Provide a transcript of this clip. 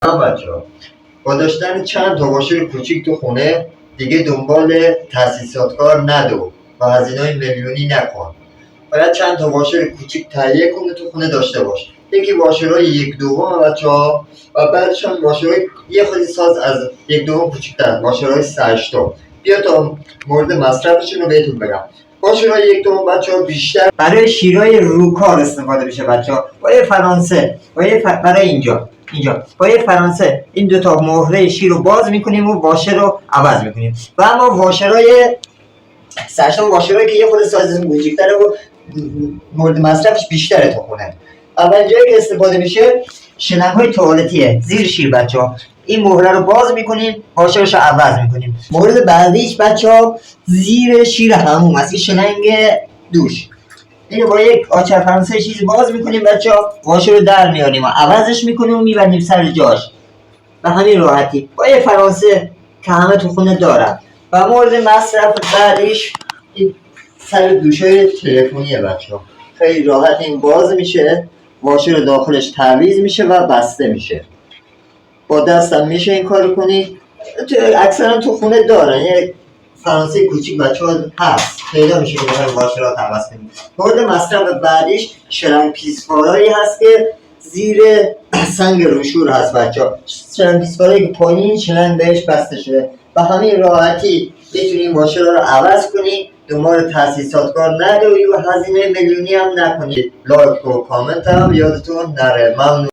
بچه‌ها با داشتن چند تا واشر کوچیک تو خونه دیگه دنبال تاسیسات کار ندو و هزینه‌های میلیونی نکن. باید چند تا واشر کوچیک تهیه کنه تو خونه داشته باش. یکی واشرهای یک دوم بچه‌ها و بعدش هم واشرهای یه خودی ساز از یک دوم کوچیک‌تر، واشرهای 3-8 تا. بیا تا مورد مصرفشون رو بهتون بگم. واشرهای یک دوم بچه‌ها بیشتر برای شیرای روکار استفاده میشه بچه‌ها. با یه فرانسه، برای اینجا با یه فرانسه این دوتا مهره شیر رو باز میکنیم و واشر رو عوض میکنیم. و اما واشرهای سرشان واشرهایی که یه خود سایز کوچیک‌تره و مورد مصرفش بیشتره تو خونه. اول جایی که استفاده میشه شلنگ‌های توالتیه زیر شیر بچه‌ها. این مهره رو باز میکنیم، واشرش رو عوض میکنیم. مورد بعدیش بچه‌ها زیر شیر حموم است، این شلنگ دوش. اینو با یک آچار فرانسه چیزی باز میکنیم بچه‌ها، واشر رو در میاریم و عوضش میکنیم و میبندیم سر جاش. به همین راحتی با یه فرانسه که همه تو خونه دارن. و مورد مصرف بعدیش این سر دوشای تلفنیه بچه‌ها. خیلی راحت این باز میشه، واشر داخلش تعویض میشه و بسته میشه. با دستم میشه این کارو کنی. اکثرا تو خونه دارن یه فرانسه کوچیک بچه‌ها هست، پیدا میشه که بخوایم واشرات عوض کنیم. مورد مصرف بعدیش شلنگ پیسوارایی هست که زیر سنگ روشور هست بچه‌ها. شلنگ پیسوارایی که پایین شلنگ بهش بسته شده. به همین راحتی میتونیم واشرها رو عوض کنی، دنبال تاسیسات کار نداری و هزینه میلیونی هم نکنید. لایک و کامنت هم یادتون نره. ممنون.